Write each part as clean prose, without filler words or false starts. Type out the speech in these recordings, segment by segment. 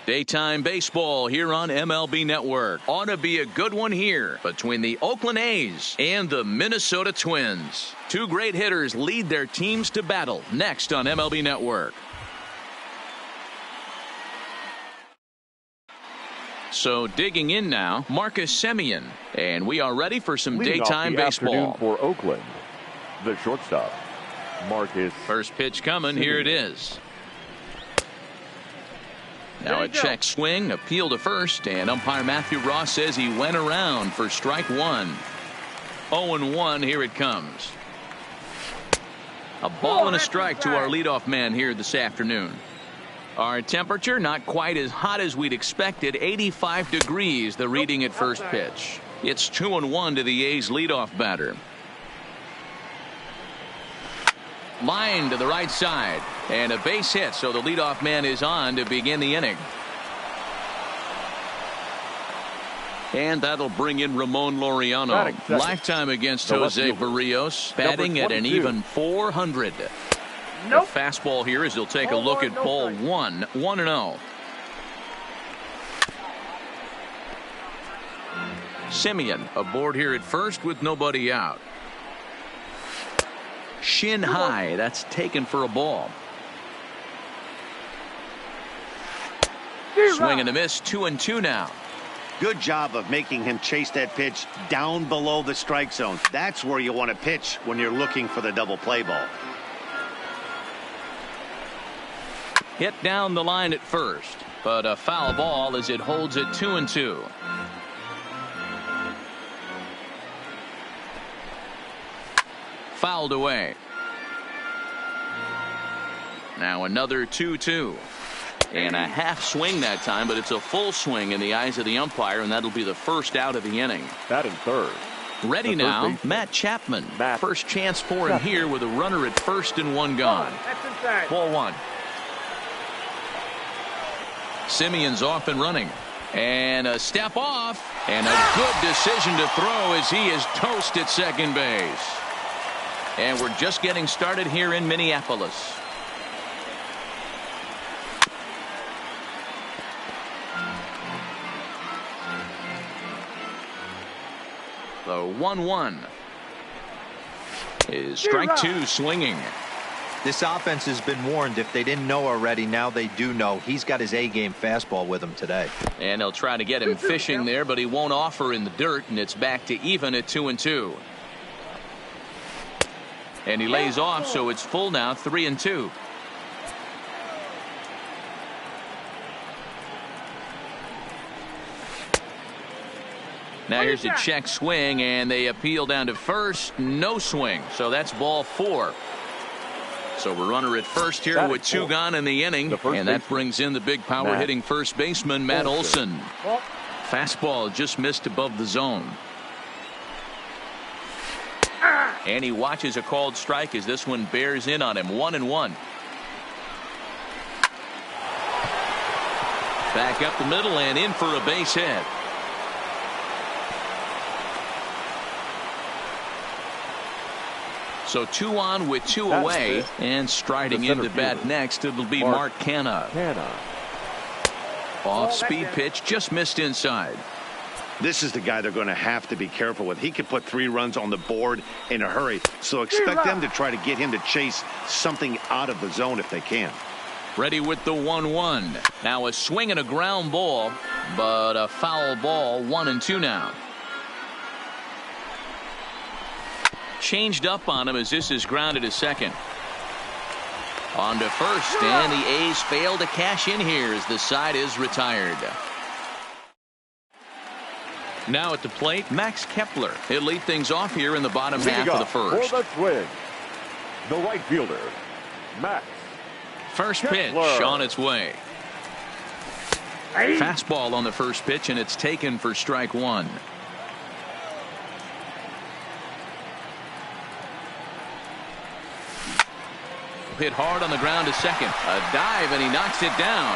Daytime baseball here on MLB Network. Ought to be a good one here between the Oakland A's and the Minnesota Twins. Two great hitters lead their teams to battle next on MLB Network. So digging in now, Marcus Semien, and we are ready for some Leading daytime off the baseball afternoon for Oakland, the shortstop, Marcus. First pitch coming. Here it is. Now a check swing, appeal to first, and umpire Matthew Ross says he went around for strike one. 0-1, here it comes. A ball and a strike to our leadoff man here this afternoon. Our temperature not quite as hot as we'd expected, 85 degrees the reading at first pitch. It's 2-1 to the A's leadoff batter. Line to the right side, and a base hit, so the leadoff man is on to begin the inning. And that'll bring in Ramon Laureano. Lifetime against Jose Barrios, batting at an even 400. Nope. The fastball here as he'll take a look at ball one. 1-0. Semien aboard here at first with nobody out. Shin high, that's taken for a ball. Swing and a miss, 2-2 now. Good job of making him chase that pitch down below the strike zone. That's where you want to pitch when you're looking for the double play ball. Hit down the line at first, but a foul ball as it holds it 2-2. Fouled away. Now another 2-2. And a half swing that time, but it's a full swing in the eyes of the umpire, and that'll be the first out of the inning. Batting third. Ready now, Matt Chapman. First chance for him here with a runner at first and one gone. Ball one. Semien's off and running. And a step off. And a good decision to throw as he is toast at second base. And we're just getting started here in Minneapolis. The 1-1 is strike two swinging. This offense has been warned. If they didn't know already, now they do know. He's got his A-game fastball with him today. And they'll try to get him fishing there, but he won't offer in the dirt, and it's back to even at 2-2. And he lays off, so it's full now, 3-2. Now here's a check swing, and they appeal down to first. No swing, so that's ball four. So we're runner at first here with two gone in the inning, and that brings in the big power hitting first baseman Matt Olson. Fastball just missed above the zone. And he watches a called strike as this one bears in on him. 1-1. Back up the middle and in for a base hit. So 2 on with 2 away, and striding into bat next, it'll be Mark Canha. Off speed pitch, just missed inside. This is the guy they're going to have to be careful with. He could put 3 runs on the board in a hurry, so expect them to try to get him to chase something out of the zone if they can. Ready with the 1-1. Now a swing and a ground ball, but a foul ball. 1-2 now. Changed up on him as this is grounded to second. On to first, and the A's fail to cash in here as the side is retired. Now at the plate, Max Kepler. He'll lead things off here in the bottom half of the first. For the Twins, the right fielder, Max. First pitch on its way. Fastball on the first pitch, and it's taken for strike one. Hit hard on the ground to second. A dive, and he knocks it down.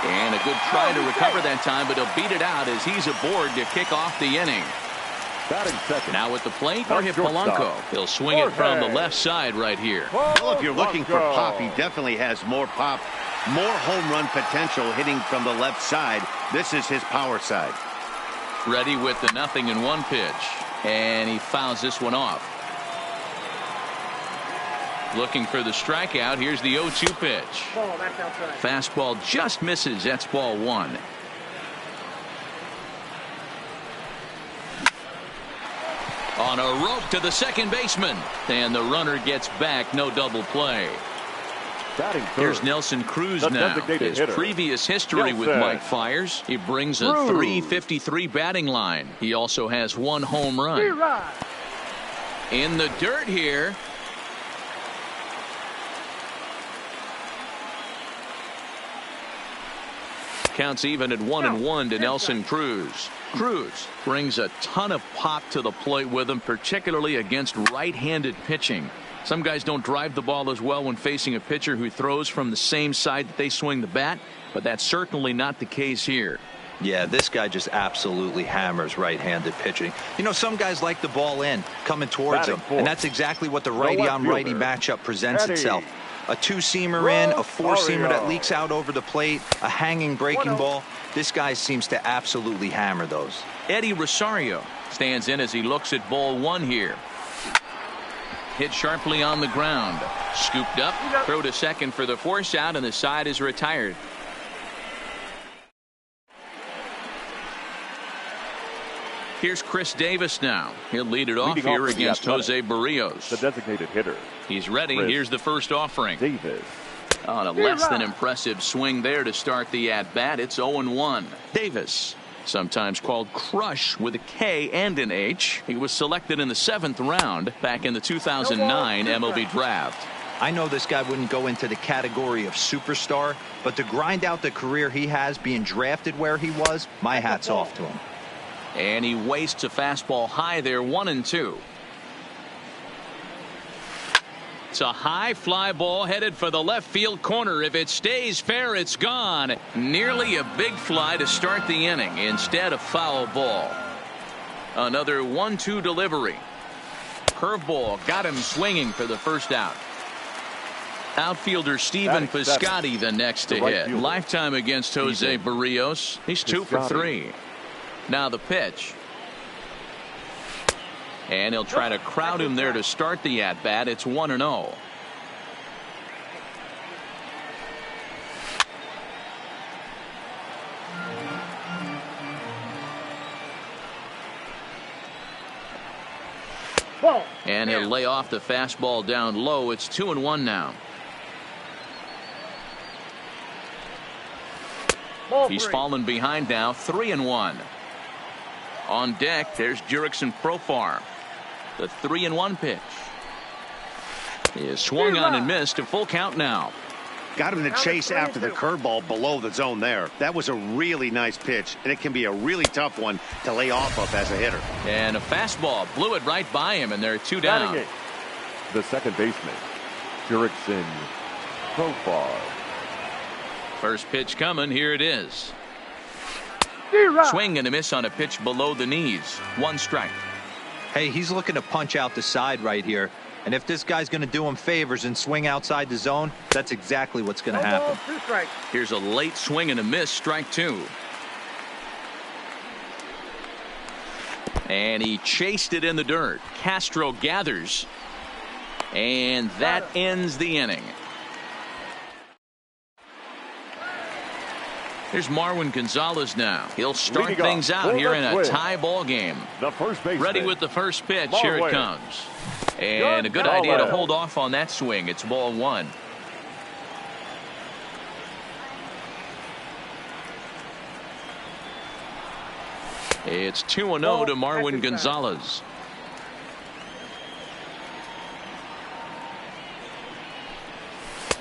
And a good try to recover that time, but he'll beat it out as he's aboard to kick off the inning. Batting second. Now at the plate, Now Jorge shortstop. Polanco. He'll swing it from the left side right here. Well, if you're looking for pop, he definitely has more pop, more home run potential hitting from the left side. This is his power side. Ready with the 0-1 pitch. And he fouls this one off. Looking for the strikeout. Here's the 0-2 pitch. Fastball just misses. That's ball one. On a rope to the second baseman. And the runner gets back. No double play. Batting third. Here's Nelson Cruz The now. designated His hitter. previous history with Nelson. Mike Fiers. He brings a Cruz. .353 batting line. He also has one home run. In the dirt here. Counts even at 1-1 to Nelson Cruz. Cruz brings a ton of pop to the plate with him, particularly against right-handed pitching. Some guys don't drive the ball as well when facing a pitcher who throws from the same side that they swing the bat, but that's certainly not the case here. Yeah, this guy just absolutely hammers right-handed pitching. You know, some guys like the ball in, coming towards Batting him, fourth. and that's exactly what the left righty-on-righty fielder. matchup presents Eddie. itself. A two-seamer in, a four-seamer that leaks out over the plate, a hanging breaking ball. This guy seems to absolutely hammer those. Eddie Rosario stands in as he looks at ball one here. Hit sharply on the ground. Scooped up, throw to second for the force out, and the side is retired. Here's Chris Davis now. He'll lead it off Leading off here with the against Athletic, Jose Barrios. The designated hitter. He's ready. Chris Here's the first offering. Davis. On a less than impressive swing there to start the at-bat. It's 0-1. Davis, sometimes called Crush with a K and an H. He was selected in the 7th round back in the 2009 MLB draft. I know this guy wouldn't go into the category of superstar, but to grind out the career he has being drafted where he was, my hat's off to him. And he wastes a fastball high there, 1-2. It's a high fly ball headed for the left field corner. If it stays fair, it's gone. Nearly a big fly to start the inning. Instead, a foul ball. Another 1-2 delivery. Curveball got him swinging for the first out. Outfielder Steven Piscotty the next to hit. Lifetime against Jose Barrios. He's 2 for 3. Now the pitch. And he'll try to crowd him there to start the at-bat. It's 1-0. And he'll lay off the fastball down low. It's 2-1 now. He's fallen behind now, 3-1. On deck, there's Jurickson Profar. The 3-1 pitch is swung on and missed. A full count now. Got him to chase after the curveball below the zone there. That was a really nice pitch, and it can be a really tough one to lay off of as a hitter. And a fastball blew it right by him, and there are 2 down. The second baseman, Jurickson Profar. First pitch coming. Here it is. Swing and a miss on a pitch below the knees. 1 strike. Hey, he's looking to punch out the side right here. And if this guy's going to do him favors and swing outside the zone, that's exactly what's going to happen. Here's a late swing and a miss. Strike 2. And he chased it in the dirt. Castro gathers. And that ends the inning. Here's Marwin Gonzalez now. He'll start Leading things off out for here the in a Twins. tie ball game. The first baseman. Ready with the first pitch. Here it Marwin. comes. And a good idea to hold off on that swing. It's ball 1. It's 2-0 to Marwin Gonzalez.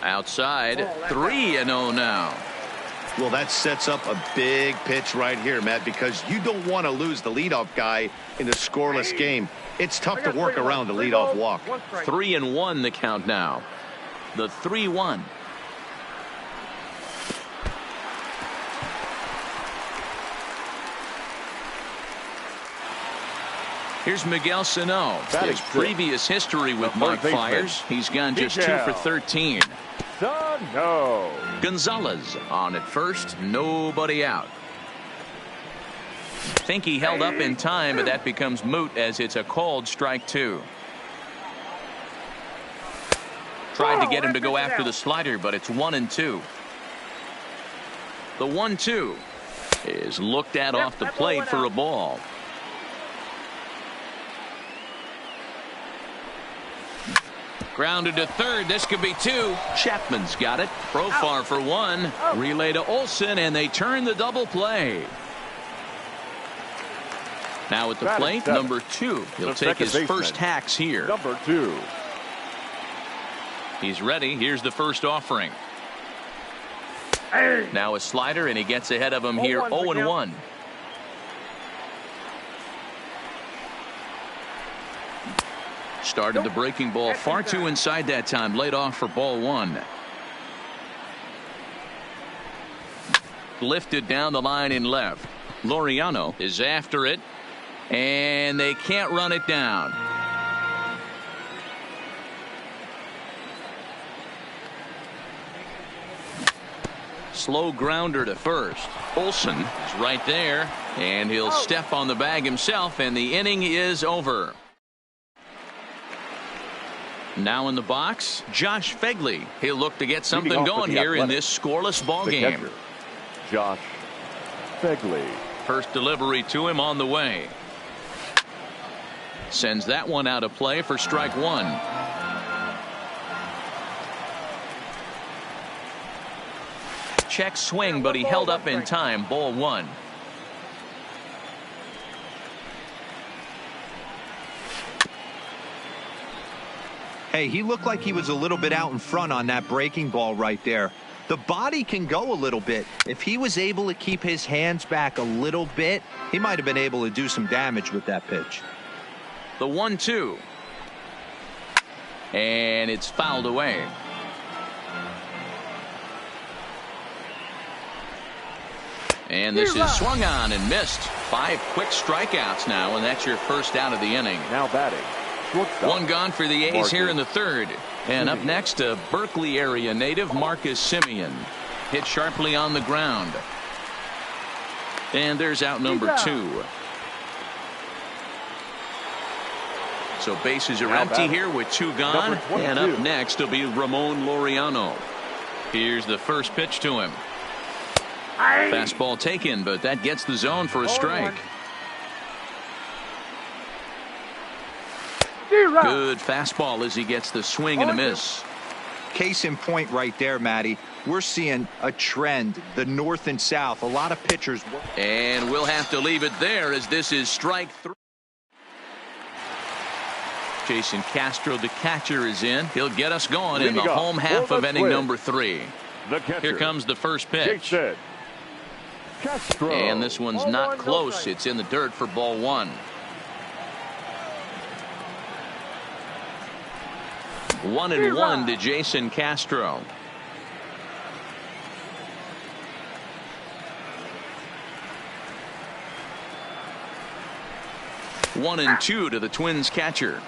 Outside, 3-0 now. Well, that sets up a big pitch right here, Matt, because you don't want to lose the leadoff guy in a scoreless game. It's tough to work around the leadoff walk. 3-1 the count now. The 3-1. Here's Miguel Sano. Batting His previous history with The Mike third baseman, Fires. He's gone just 2 Miguel for 13. Sano. Gonzalez on at first. Nobody out. Think he held up in time, but that becomes moot as it's a called strike 2. Tried to get him to go after the slider, but it's 1-2. The 1-2 is looked at off the plate for a ball. Grounded to third. This could be 2. Chapman's got it. Profar for 1. Relay to Olsen, and they turn the double play. Now at the plate, number 2. He'll take his first hacks here. Number 2. He's ready. Here's the first offering. Now a slider, and he gets ahead of him here. 0-1. Started the breaking ball far too inside that time. Laid off for ball 1. Lifted down the line in left. Laureano is after it, and they can't run it down. Slow grounder to first. Olsen is right there, and he'll step on the bag himself, and the inning is over. Now in the box, Josh Fegley. He'll look to get something going here in this scoreless ball game. Josh Fegley. First delivery to him on the way. Sends that one out of play for strike 1. Check swing, but he held up in time. Ball 1. Hey, he looked like he was a little bit out in front on that breaking ball right there. The body can go a little bit. If he was able to keep his hands back a little bit, he might have been able to do some damage with that pitch. The 1-2. And it's fouled away. And this is swung on and missed. 5 quick strikeouts now, and that's your first out of the inning. Now batting. Shortstop. 1 gone for the A's Marcus here in the 3rd. And up next, a Berkeley area native, Marcus Simeon. Hit sharply on the ground. And there's out number 2. So bases are empty here with 2 gone. And up next will be Ramon Laureano. Here's the first pitch to him. Fastball taken, but that gets the zone for a strike. Good fastball as he gets the swing and a miss. Case in point right there, Matty. We're seeing a trend, the north and south. A lot of pitchers. And we'll have to leave it there as this is strike 3. Jason Castro, the catcher, is in. He'll get us going in the home half of inning number 3. Here comes the first pitch. Jason Castro. And this one's not close. It's in the dirt for ball 1. 1-1 to Jason Castro. One and 2 to the Twins catcher.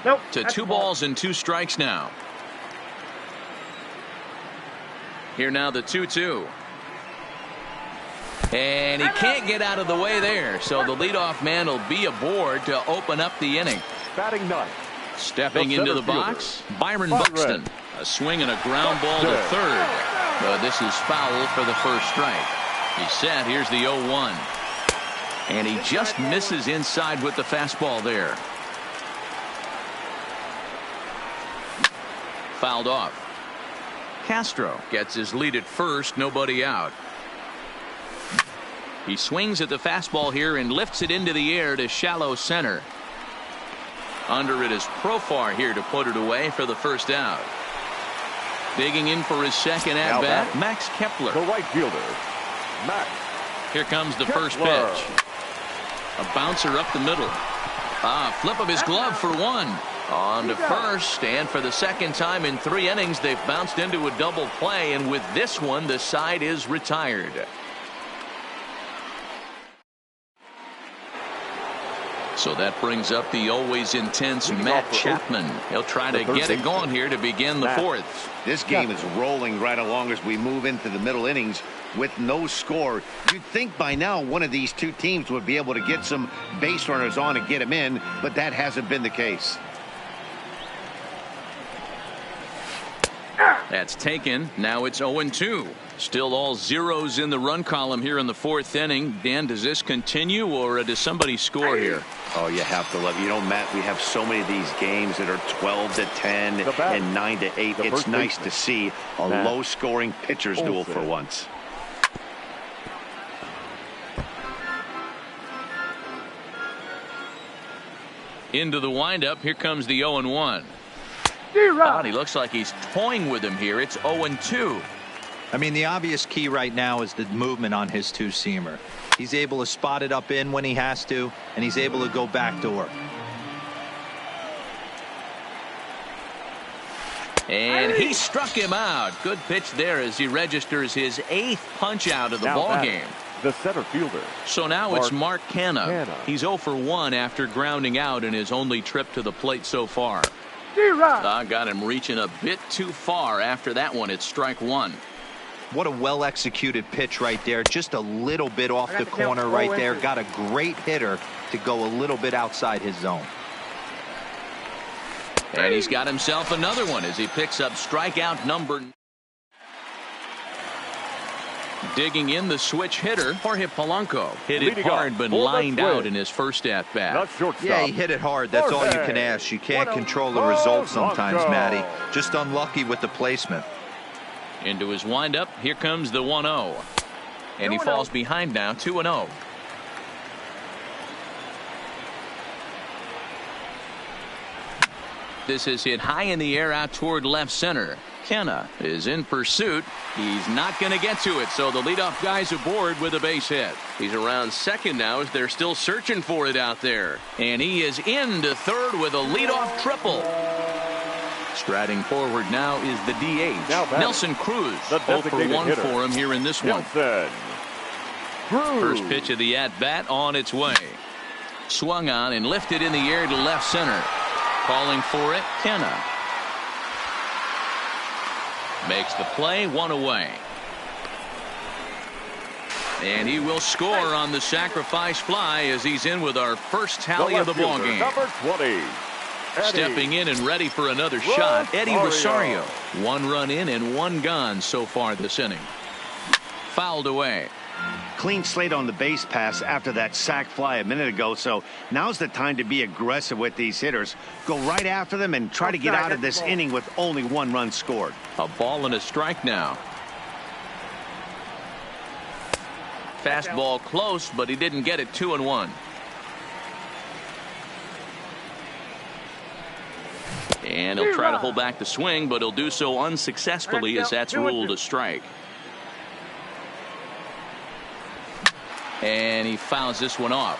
Nope. To 2 balls and 2 strikes now. Here now the 2-2. And he can't get out of the way there, so the leadoff man will be aboard to open up the inning. Batting 9. Stepping into the box, Byron Buxton. A swing and a ground ball to third. But this is foul for the first strike. He's set. Here's the 0-1. And he just misses inside with the fastball there. Fouled off. Castro gets his lead at first, nobody out. He swings at the fastball here and lifts it into the air to shallow center. Under it is Profar here to put it away for the first out. Digging in for his second at bat, Max Kepler. The right fielder, Max. Here comes the Kepler. first pitch. A bouncer up the middle. Flip of his glove for 1. On to first, and for the second time in 3 innings, they've bounced into a double play, and with this one, the side is retired. So that brings up the always intense Matt Chapman. He'll try to get it going here to begin the 4th. This game is rolling right along as we move into the middle innings with no score. You'd think by now one of these two teams would be able to get some base runners on and get them in, but that hasn't been the case. That's taken. Now it's 0-2. Still all zeros in the run column here in the 4th inning. Dan, does this continue, or does somebody score here? Oh, you have to love. You know, Matt, we have so many of these games that are 12-10 and 9-8. It's nice to see a low-scoring pitcher's duel for once. Into the windup. Here comes the 0-1. And he looks like he's toying with him here. It's 0-2. I mean, the obvious key right now is the movement on his two-seamer. He's able to spot it up in when he has to, and he's able to go backdoor. And he struck him out. Good pitch there as he registers his 8th punch out of the ball game. The center fielder. So now it's Mark Canha. He's 0 for 1 after grounding out in his only trip to the plate so far. Got him reaching a bit too far after that one. It's strike 1. What a well-executed pitch right there. Just a little bit off the corner right there. Got a great hitter to go a little bit outside his zone. And he's got himself another one as he picks up strikeout number. Digging in the switch hitter, Jorge Polanco. Hit it hard, but lined out in his first at-bat. Yeah, he hit it hard. That's all you can ask. You can't control the results sometimes, Matty. Just unlucky with the placement. Into his windup, here comes the 1-0. And he falls behind now, 2-0. This is hit high in the air out toward left center. Canha is in pursuit. He's not going to get to it, so the leadoff guy's aboard with a base hit. He's around second now as they're still searching for it out there. And he is into third with a leadoff triple. Striding forward now is the DH, Nelson Cruz. 0 for 1 for him here in this one. First pitch of the at-bat on its way. Swung on and lifted in the air to left center. Calling for it, Canha. Makes the play, 1 away. And he will score on the sacrifice fly as he's in with our first tally of the ball game. Number 20. Stepping in and ready for another shot, Eddie Rosario. 1 run in and 1 gone so far this inning. Fouled away. Clean slate on the base pass after that sac fly a minute ago, so now's the time to be aggressive with these hitters. Go right after them and try to get out of this inning with only 1 run scored. A ball and a strike now. Fastball close, but he didn't get it. 2-1. And he'll try to hold back the swing, but he'll do so unsuccessfully as that's ruled a strike. And he fouls this one off.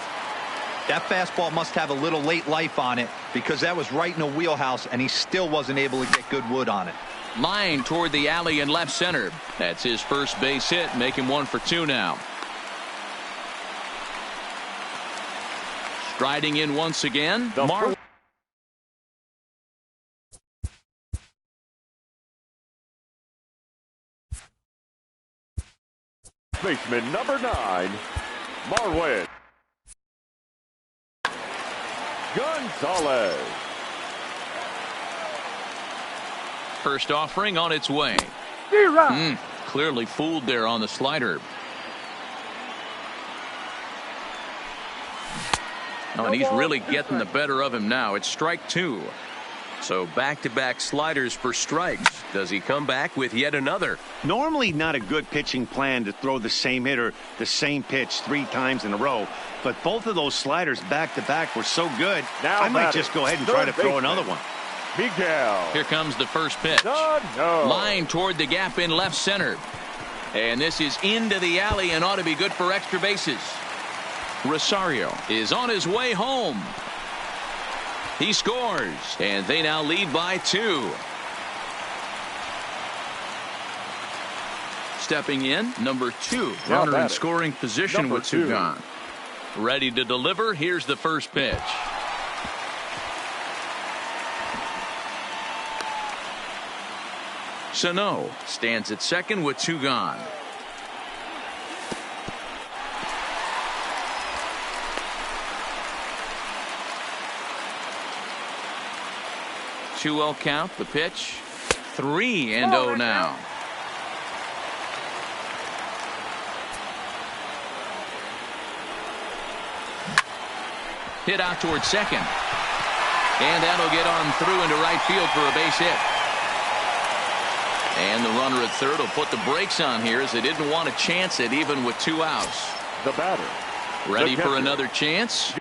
That fastball must have a little late life on it because that was right in the wheelhouse and he still wasn't able to get good wood on it. Line toward the alley in left center. That's his first base hit, making 1 for 2 now. Striding in once again, Marwin. Baseman number 9, Marwin Gonzalez. First offering on its way. Clearly fooled there on the slider. Oh, and he's really getting the better of him now. It's strike 2. So back-to-back sliders for strikes. Does he come back with yet another? Normally not a good pitching plan to throw the same hitter the same pitch 3 times in a row, but both of those sliders back-to-back were so good, I might just go ahead and try to throw another one. Miguel. Here comes the first pitch. Line toward the gap in left center. And this is into the alley and ought to be good for extra bases. Rosario is on his way home. He scores, and they now lead by 2. Stepping in, number 2, runner in scoring position with 2 gone. Ready to deliver. Here's the first pitch. Sano stands at second with 2 gone. Two-0 count. The pitch. 3-0 now. Hit out towards second. And that'll get on through into right field for a base hit. And the runner at third will put the brakes on here as they didn't want to chance it even with 2 outs. The batter. Ready for another chance.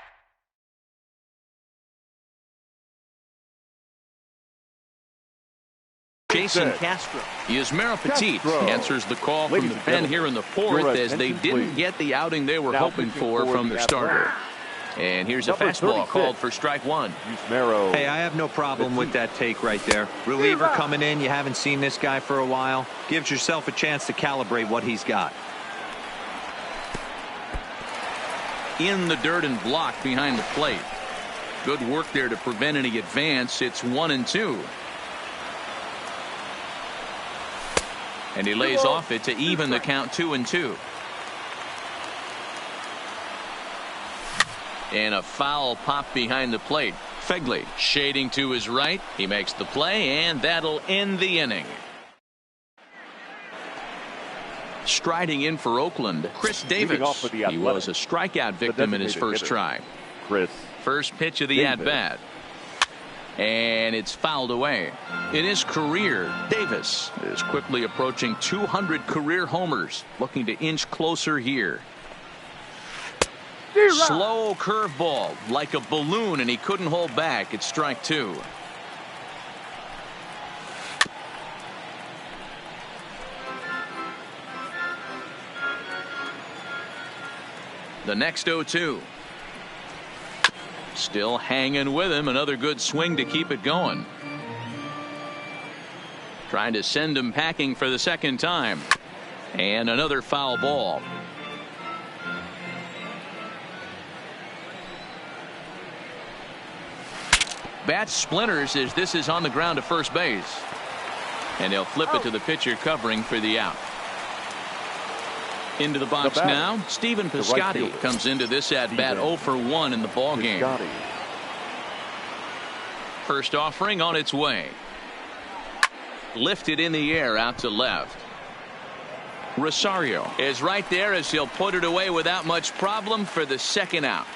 Jason Castro. Yasmero Petit answers the call from the pen here in the 4th as they didn't get the outing they were hoping for from their starter. And here's a fastball called for strike 1. Hey, I have no problem with that take right there. Reliever coming in. You haven't seen this guy for a while. Gives yourself a chance to calibrate what he's got. In the dirt and blocked behind the plate. Good work there to prevent any advance. It's 1-2. And he lays off it to even the count 2-2. And a foul pop behind the plate. Fegley shading to his right. He makes the play, and that'll end the inning. Striding in for Oakland, Chris Davis. He was a strikeout victim in his first try. First pitch of the at-bat. And it's fouled away. In his career, Davis is quickly approaching 200 career homers, looking to inch closer here. Slow curveball like a balloon, and he couldn't hold back. It's strike 2. The next 0-2. Still hanging with him. Another good swing to keep it going. Trying to send him packing for the second time. And another foul ball. Bat splinters as this is on the ground to first base. And they'll flip it to the pitcher covering for the out. Into the box now. Stephen Piscotty comes into this at bat 0 for 1 in the ball game. First offering on its way. Lifted in the air out to left. Rosario is right there as he'll put it away without much problem for the second out.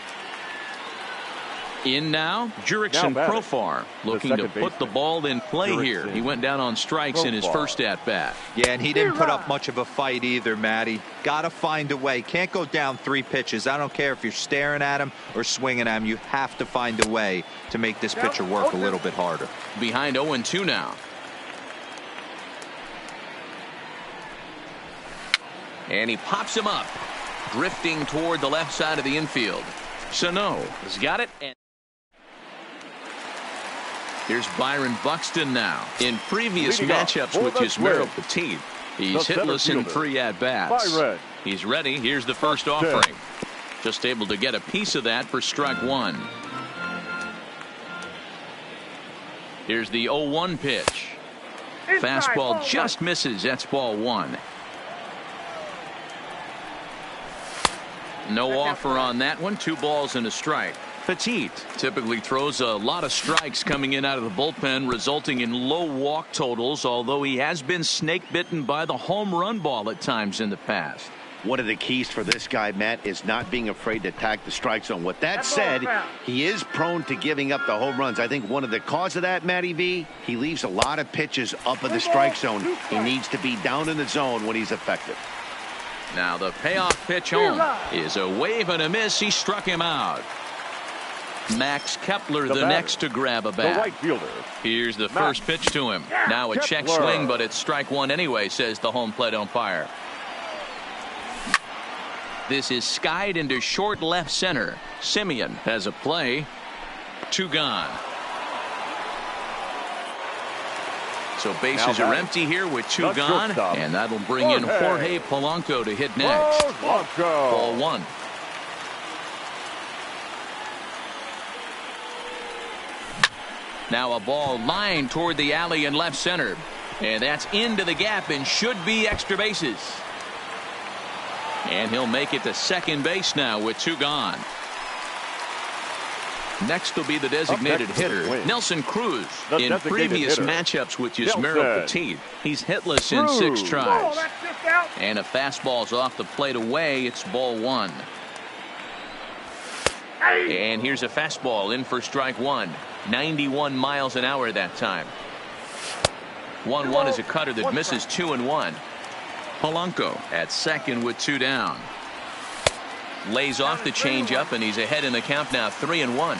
In now, Jurickson Profar looking to put the ball in play here. He went down on strikes in his first at-bat. Yeah, and he didn't put up much of a fight either, Matty. Got to find a way. Can't go down 3 pitches. I don't care if you're staring at him or swinging at him. You have to find a way to make this pitcher work a little bit harder. Behind 0-2 now. And he pops him up, drifting toward the left side of the infield. Sano has got it. And here's Byron Buxton now. In previous matchups with Yasmero Petit, he's hitless in 3 at-bats. He's ready. Here's the first offering. Just able to get a piece of that for strike 1. Here's the 0-1 pitch. Fastball just misses. That's ball 1. No offer on that one. 2 balls and a strike. Petit typically throws a lot of strikes coming in out of the bullpen, resulting in low walk totals, although he has been snake bitten by the home run ball at times in the past. One of the keys for this guy, Matt, is not being afraid to attack the strike zone. With that said, he is prone to giving up the home runs. I think one of the cause of that, Matty V, he leaves a lot of pitches up in the strike zone. He needs to be down in the zone when he's effective. Now the payoff pitch home is a wave and a miss. He struck him out. Max Kepler the next to grab a bat. The right fielder. Here's the first pitch to him. Now a check swing, but it's strike 1 anyway, says the home plate umpire. This is skied into short left center. Simeon has a play. 2 gone. So bases are empty here with 2 gone, and that'll bring in Jorge Polanco to hit next. Ball 1. Now a ball lined toward the alley in left center, and that's into the gap and should be extra bases. And he'll make it to second base now with 2 gone. Next will be the designated hitter, Nelson Cruz. In previous matchups with Yusmeiro Petit, he's hitless in 6 tries. And a fastball's off the plate away. It's ball 1. And here's a fastball in for strike 1. 91 miles an hour that time. 1-1 is a cutter that misses 2-1. Polanco at second with 2 down. Lays off the changeup, and he's ahead in the count now, 3-1.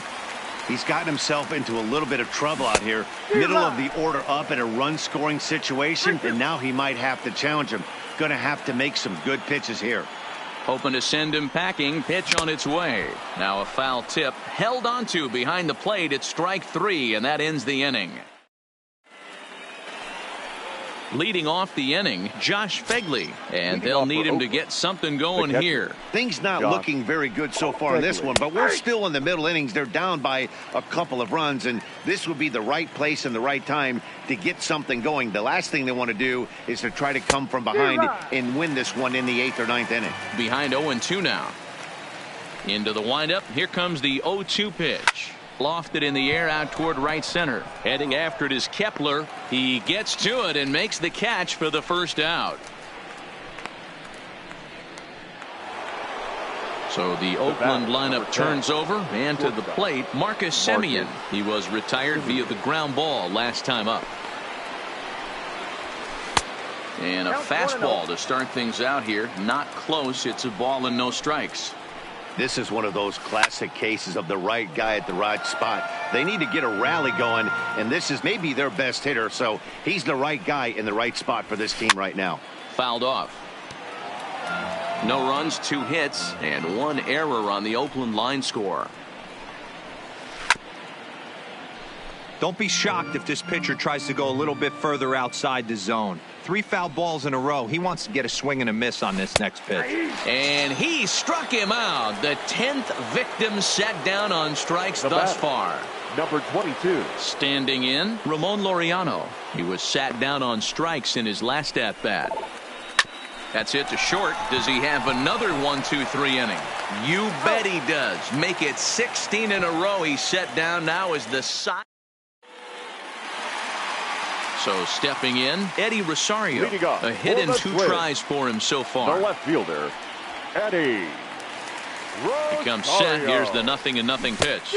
He's gotten himself into a little bit of trouble out here. Middle of the order up in a run-scoring situation, and now he might have to challenge him. Going to have to make some good pitches here. Hoping to send him packing. Pitch on its way. Now a foul tip held onto behind the plate. It's strike 3, and that ends the inning. Leading off the inning, Josh Fegley, and they'll need him to get something going here. Things not looking very good so far in this one, but we're still in the middle innings. They're down by a couple of runs, and this would be the right place and the right time to get something going. The last thing they want to do is to try to come from behind and win this one in the 8th or 9th inning. Behind 0-2 now. Into the windup. Here comes the 0-2 pitch. Lofted in the air out toward right center. Heading after it is Kepler. He gets to it and makes the catch for the first out. So the Oakland lineup turns over, and to the plate, Marcus Semien. He was retired via the ground ball last time up. And a fastball to start things out here. Not close. It's a ball and no strikes. This is one of those classic cases of the right guy at the right spot. They need to get a rally going, and this is maybe their best hitter, so he's the right guy in the right spot for this team right now. Fouled off. No runs, 2 hits, and 1 error on the Oakland line score. Don't be shocked if this pitcher tries to go a little bit further outside the zone. 3 foul balls in a row. He wants to get a swing and a miss on this next pitch. And he struck him out. The 10th victim set down on strikes thus far. Number 22. Standing in, Ramon Laureano. He was sat down on strikes in his last at-bat. That's it to short. Does he have another 1-2-3 inning? You bet he does. Make it 16 in a row. He's set down now as the side. So stepping in, Eddie Rosario. A hit in 2 tries for him so far. The left fielder, Eddie Rosario. Becomes set. Here's the 0-0 pitch.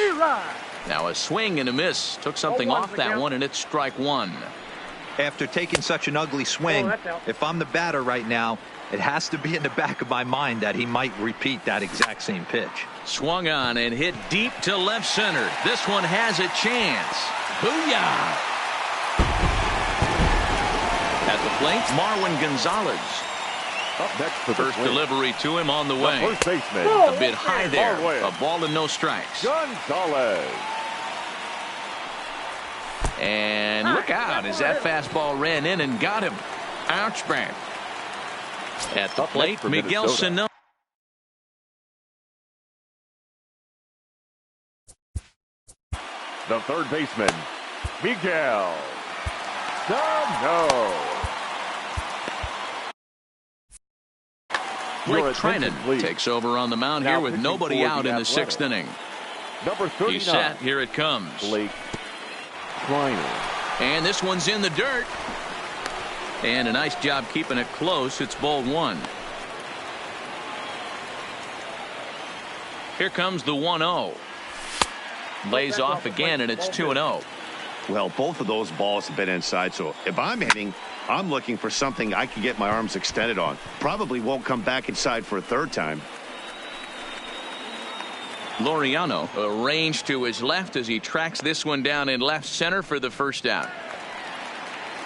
Now a swing and a miss. Took something off that one, and it's strike 1. After taking such an ugly swing, if I'm the batter right now, it has to be in the back of my mind that he might repeat that exact same pitch. Swung on and hit deep to left center. This one has a chance. Booyah! At the plate, Marwin Gonzalez. Up next for First delivery to him on the way. First baseman. A bit high there. A ball and no strikes. Gonzalez. And look out as that fastball ran in and got him. Ouch back. At the plate, Miguel Sano. The third baseman, Miguel Sano. Blake Trinan takes over on the mound here with nobody out in the 6th inning. Number 39. He's set. Here it comes. Blake Trinan. And this one's in the dirt. And a nice job keeping it close. It's ball 1. Here comes the 1-0. Lays off again, and it's 2-0. Well, both of those balls have been inside, so if I'm hitting, I'm looking for something I can get my arms extended on. Probably won't come back inside for a 3rd time. Laureano arranged to his left as he tracks this one down in left center for the first out.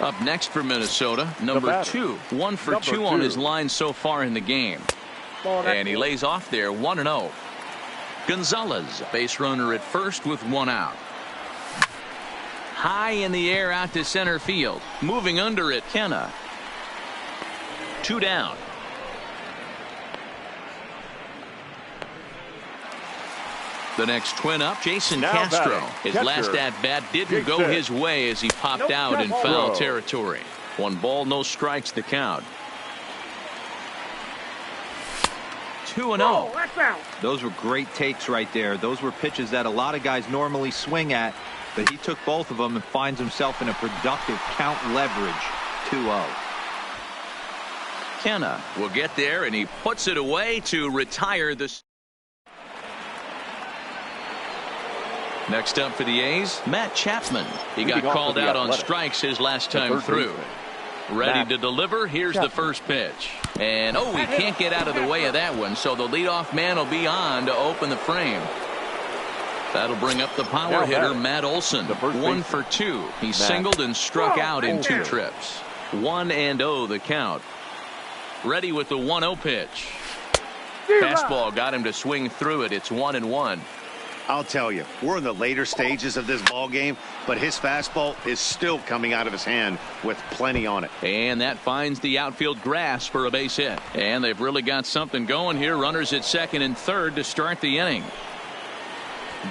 Up next for Minnesota, number 2. 1 for 2 on his line so far in the game. And he lays off there, 1-0. Gonzalez, base runner at first with one out. High in the air out to center field. Moving under it, Kenna. 2 down. The next twin up, Jason Now Castro. batting, His catcher, last at-bat didn't go Jason. his way as he popped out in foul territory. 1 ball, no strikes the count. 2-0. Those were great takes right there. Those were pitches that a lot of guys normally swing at, but he took both of them and finds himself in a productive count leverage. 2-0. Kenna will get there, and he puts it away to retire this. Next up for the A's, Matt Chapman. He got called out on strikes his last time through. Ready to deliver. Here's the first pitch. And oh, he can't get out of the way of that one, so the leadoff man will be on to open the frame. That'll bring up the power hitter, Matt Olson. 1 for 2. He singled and struck out in 2 trips. 1-0 the count. Ready with the 1-0 pitch. Fastball got him to swing through it. It's 1-1. I'll tell you, we're in the later stages of this ball game, but his fastball is still coming out of his hand with plenty on it. And that finds the outfield grass for a base hit. And they've really got something going here. Runners at second and third to start the inning.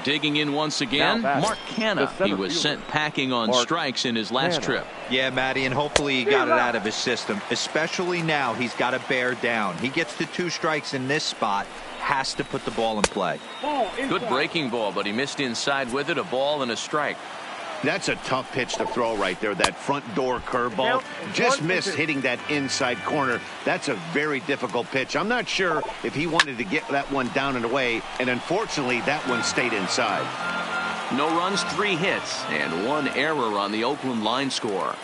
Digging in once again, Mark Canha. He was sent packing on strikes in his last trip. Yeah, Matty, and hopefully he got it out of his system. Especially now, he's got to bear down. He gets the 2 strikes in this spot. Has to put the ball in play. Good breaking ball, but he missed inside with it. A ball and a strike. That's a tough pitch to throw right there. That front door curveball just missed hitting that inside corner. That's a very difficult pitch. I'm not sure if he wanted to get that one down and away, and unfortunately that one stayed inside. No runs, 3 hits, and 1 error on the Oakland line score.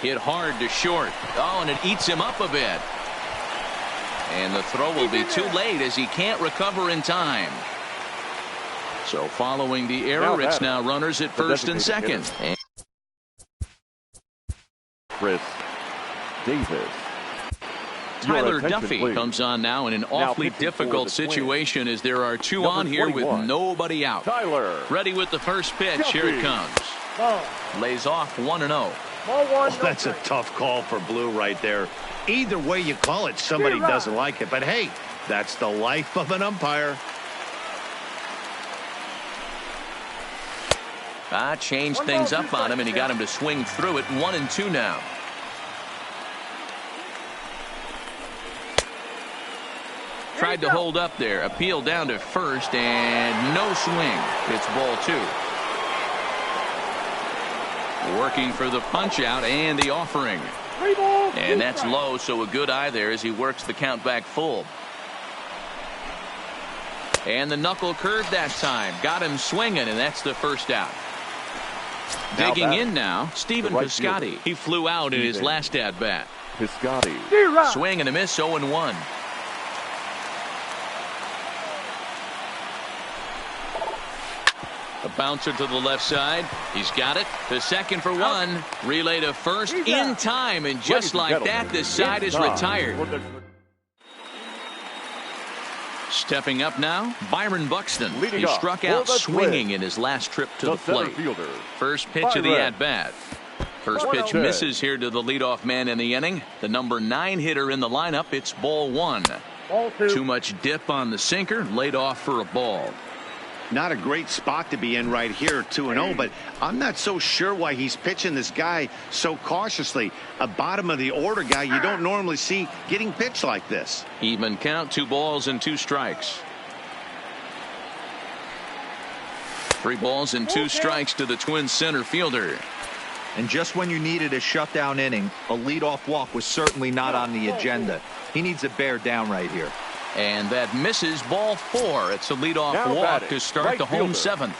Hit hard to short. Oh, and it eats him up a bit. And the throw will be too late as he can't recover in time. So following the error, it's now runners at first and second. Chris Davis. Tyler Duffy comes on now in an awfully difficult situation as there are 2 on here with nobody out. Tyler. Ready with the first pitch. Duffy. Here it comes. Lays off 1-0. Oh, that's a tough call for Blue right there. Either way you call it, somebody doesn't like it. But hey, that's the life of an umpire. Changed things up on him, and he got him to swing through it. 1-2 now. Tried to hold up there. Appeal down to first, and no swing. It's ball 2. Working for the punch out and the offering. And that's low, so a good eye there as he works the count back full. And the knuckle curve that time. Got him swinging, and that's the first out. Digging in now, Stephen Piscotty. He flew out in his last at-bat. Piscotty. Swing and a miss, 0-1. A bouncer to the left side. He's got it. To second for 1. Relay to first in time, and just like that, this side is retired. Stepping up now, Byron Buxton. He struck out swinging in his last trip to the plate. First pitch of the at-bat. First pitch misses here to the leadoff man in the inning. The number 9 hitter in the lineup. It's ball 1. Too much dip on the sinker. Laid off for a ball. Not a great spot to be in right here, 2-0, but I'm not so sure why he's pitching this guy so cautiously. A bottom of the order guy you don't normally see getting pitched like this. Even count, 2 balls and 2 strikes. 3 balls and 2 strikes to the Twins center fielder. And just when you needed a shutdown inning, a leadoff walk was certainly not on the agenda. He needs to bear down right here. And that misses, ball 4. It's a leadoff walk to start the home 7th.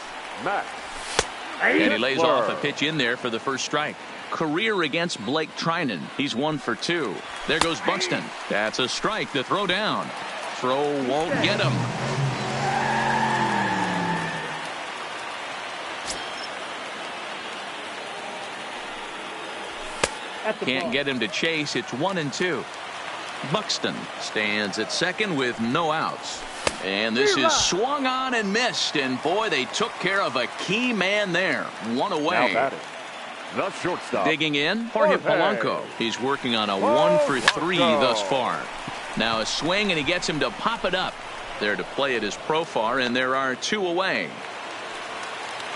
And he lays off a pitch in there for the first strike. Career against Blake Trinan. He's 1 for 2. There goes Buxton. That's a strike to throw down. Throw won't get him. Can't get him to chase. It's 1-2. Buxton stands at second with no outs. And this is swung on and missed. And boy, they took care of a key man there. One away. Now batting, the shortstop. Digging in, Jorge Polanco. He's working on a 1-for-3 thus far. Now a swing, and he gets him to pop it up. There to play it is Profar, and there are 2 away.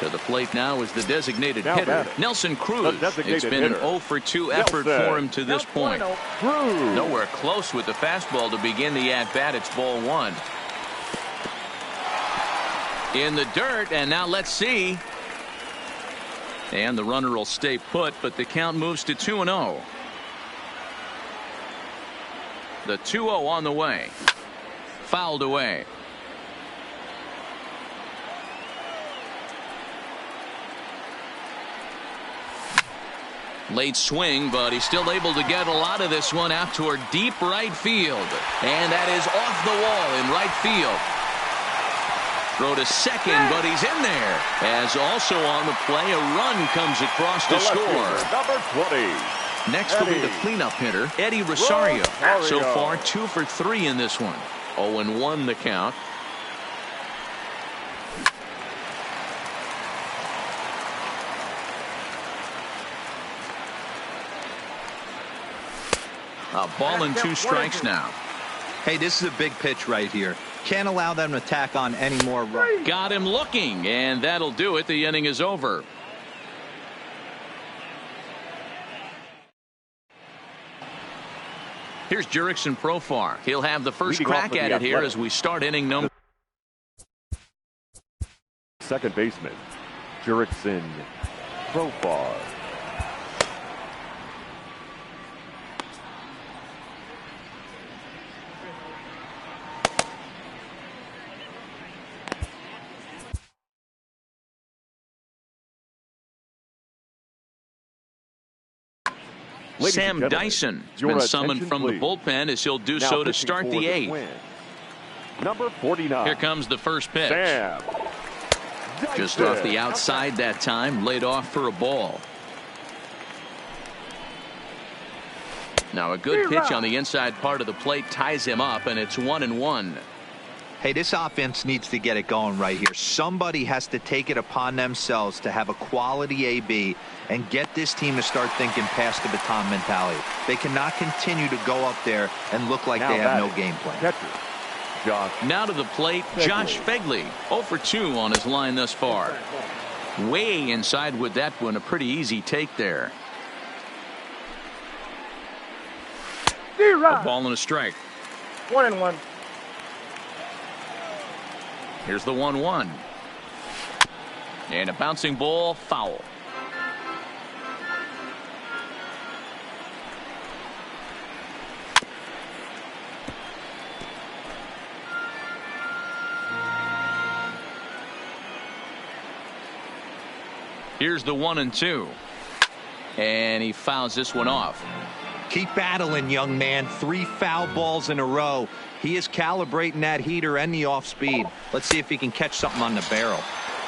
To the plate now is the designated hitter, Nelson Cruz. It's been an 0-for-2 effort for him to this point. Nowhere close with the fastball to begin the at-bat. It's ball 1. In the dirt, and now let's see. And the runner will stay put, but the count moves to 2-0. The 2-0 on the way. Fouled away. Late swing, but he's still able to get a lot of this one out toward deep right field. And that is off the wall in right field. Throw to second, but he's in there. As also on the play, a run comes across to score. Number 20. Next will be the cleanup hitter, Eddie Rosario. So far, 2 for 3 in this one. 0-1 the count. A ball and 2 strikes now. Hey, this is a big pitch right here. Can't allow them to tack on any more runs. Got him looking, and that'll do it. The inning is over. Here's Jurickson Profar. He'll have the first crack at it here as we start inning number. Second baseman, Jurickson Profar. Sam Dyson has been summoned from the bullpen as he'll do so to start the 8th. Number 49. Here comes the first pitch. Sam Just off the outside that time, laid off for a ball. Now a good pitch on the inside part of the plate ties him up, and it's 1-1. Hey, this offense needs to get it going right here. Somebody has to take it upon themselves to have a quality AB and get this team to start thinking past the baton mentality. They cannot continue to go up there and look like they have no game plan. Catcher, Josh. Now to the plate, Josh Fegley. 0 for 2 on his line thus far. Way inside with that one. A pretty easy take there. A ball and a strike. 1-1. Here's the 1-1. And a bouncing ball, foul. Here's the 1-2. And he fouls this one off. Keep battling, young man. 3 foul balls in a row. He is calibrating that heater and the off speed. Let's see if he can catch something on the barrel.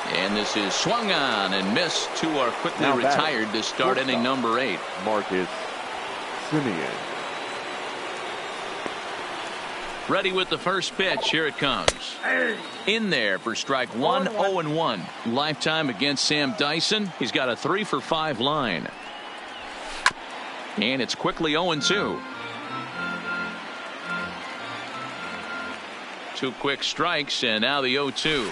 And this is swung on and missed. 2 are quickly retired to start inning number 8. Marcus Simeon. Ready with the first pitch. Here it comes. In there for strike 1. 0-1. Lifetime against Sam Dyson. He's got a 3 for 5 line. And it's quickly 0-2. 2 quick strikes, and now the 0-2.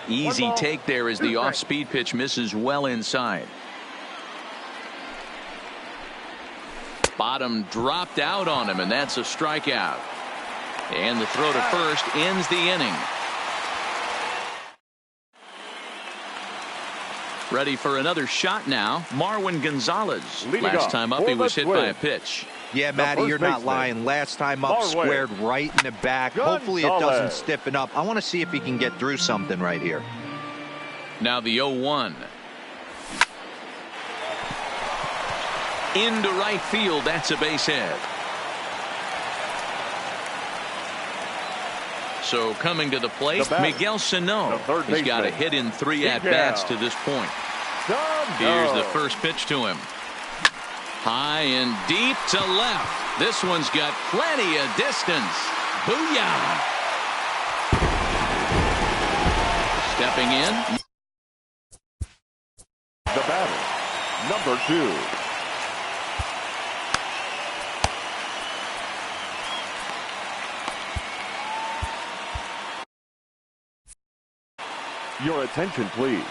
Easy take there as the off-speed pitch misses well inside. Bottom dropped out on him, and that's a strikeout. And the throw to first ends the inning. Ready for another shot now, Marwin Gonzalez. Last time up, he was hit by a pitch. Yeah, Matty, you're not lying. Last time up, squared right in the back. Hopefully it doesn't stiffen up. I want to see if he can get through something right here. Now the 0-1. Into right field. That's a base hit. So coming to the plate, Miguel Sano. He's got a hit in 3 at-bats to this point. Here's the first pitch to him. High and deep to left. This one's got plenty of distance. Booyah! Stepping in. The batter, number 2. Your attention, please.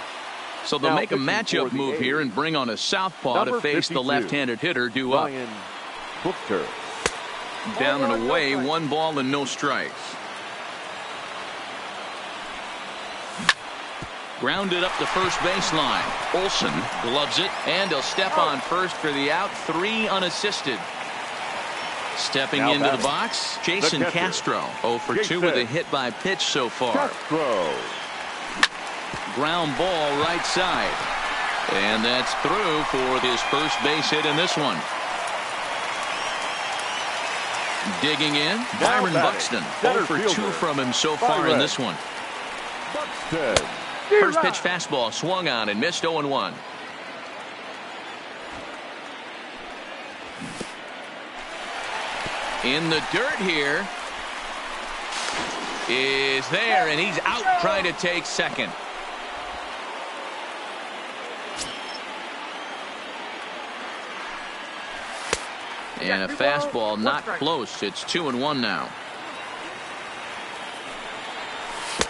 So they'll Now make a pitching for matchup the move A's. here and bring on a southpaw Number to face 52, the left-handed hitter due up. Ryan Buchter. Down and away, 1 ball and no strikes. Grounded up the first baseline. Olsen gloves it, and he'll step on first for the out. 3 unassisted. Stepping Now into the batting, box, Jason catcher, Castro. 0 for 2 Jason with a hit by pitch so far. Castro. Ground ball right side. And that's through for his first base hit in this one. Digging in, Byron batting, Buxton. 0 center for 2 fielder, from him so far in Byron this one. Buxton. First pitch fastball swung on and missed 0-1. In the dirt here is there, and he's out trying to take second. And a fastball not close. It's 2-1 now.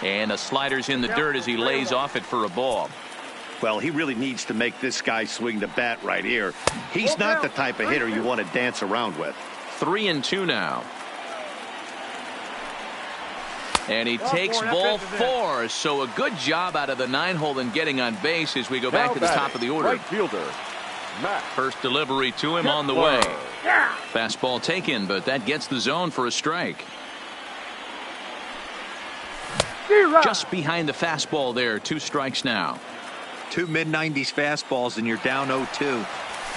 And the slider's in the dirt as he lays off it for a ball. Well, he really needs to make this guy swing the bat right here. He's not the type of hitter you want to dance around with. 3-2 now. And he takes ball 4. So a good job out of the 9-hole in getting on base as we go back to the top of the order. Right fielder, Matt. First delivery to him on the way. Fastball taken, but that gets the zone for a strike. Just behind the fastball there. 2 strikes now. 2 mid-90s fastballs and you're down 0-2.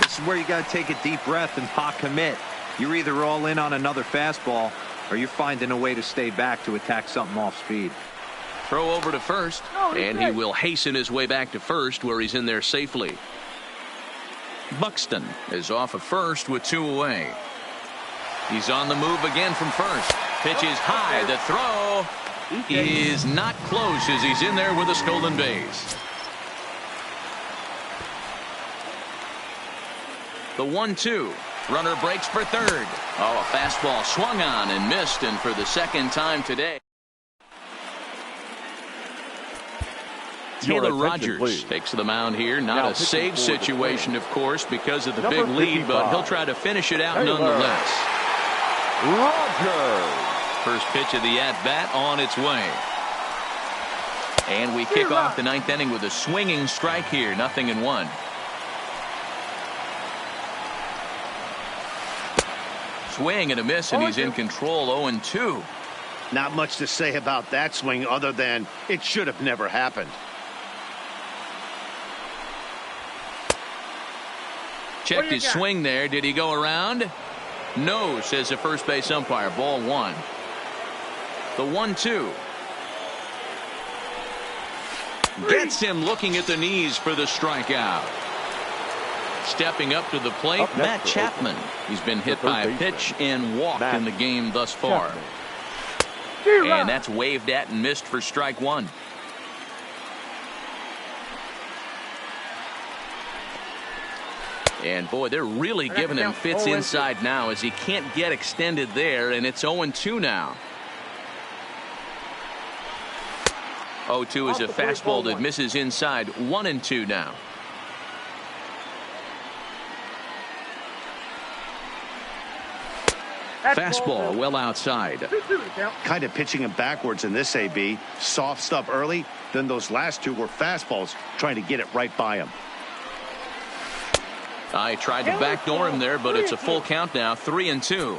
This is where you got to take a deep breath and pot commit. You're either all in on another fastball or you're finding a way to stay back to attack something off speed. Throw over to first, and he will hasten his way back to first where he's in there safely. Buxton is off of first with 2 away. He's on the move again from first. Pitch is high. The throw is not close as he's in there with a stolen base. The 1-2. Runner breaks for third. Oh, a fastball swung on and missed, and for the second time today. Taylor Rogers takes the mound here. Not a save situation, of course, because of the big lead, but he'll try to finish it out nonetheless. Rogers. First pitch of the at-bat on its way. And we kick off the 9th inning with a swinging strike here. 0-1. Swing and a miss, and he's in control. 0-2. Not much to say about that swing other than it should have never happened. Checked his swing there. Did he go around? No, says the first base umpire. Ball 1. The 1-2. Gets him looking at the knees for the strikeout. Stepping up to the plate, Matt Chapman. He's been hit by a pitch and walked in the game thus far. And that's waved at and missed for strike 1. And boy, they're really giving him fits inside now as he can't get extended there, and it's 0-2 now. 0-2 is a fastball that misses inside. 1-2 now. Fastball well outside. Kind of pitching him backwards in this AB. Soft stuff early, then those last 2 were fastballs trying to get it right by him. I tried to backdoor him there, but it's a full count now. 3-2.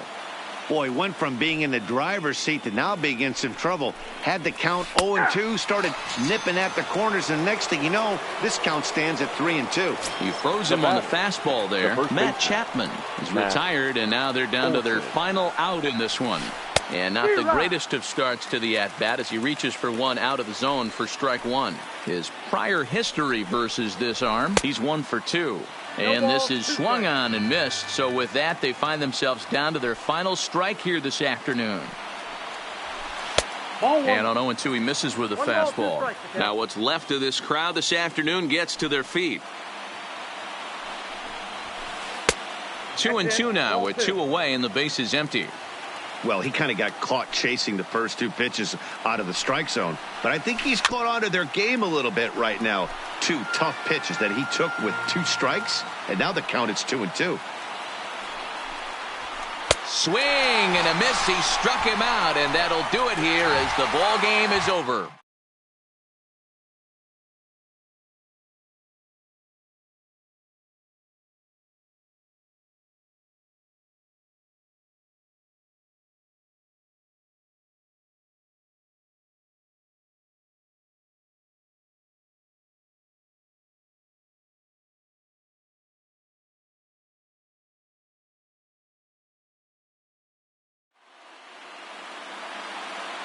Boy, went from being in the driver's seat to now being in some trouble. Had the count 0-2, started nipping at the corners, and next thing you know, this count stands at 3-2. He froze him on the fastball there. Matt Chapman is retired, and now they're down to their final out in this one. And not the greatest of starts to the at-bat as he reaches for one out of the zone for strike 1. His prior history versus this arm, he's 1 for 2. And this is swung on and missed. So with that, they find themselves down to their final strike here this afternoon. And on 0-2, he misses with a fastball. Now what's left of this crowd this afternoon gets to their feet. 2-2 now with 2 away and the base is empty. Well, he kind of got caught chasing the first 2 pitches out of the strike zone. But I think he's caught on to their game a little bit right now. 2 tough pitches that he took with 2 strikes. And now the count is 2-2. Swing and a miss. He struck him out, and that'll do it here as the ball game is over.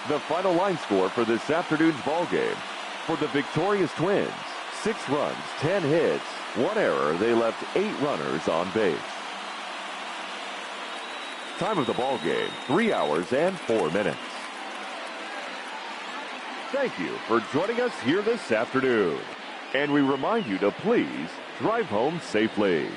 The final line score for this afternoon's ball game. For the victorious Twins, 6 runs, 10 hits, 1 error. They left 8 runners on base. Time of the ball game, 3 hours and 4 minutes. Thank you for joining us here this afternoon. And we remind you to please drive home safely.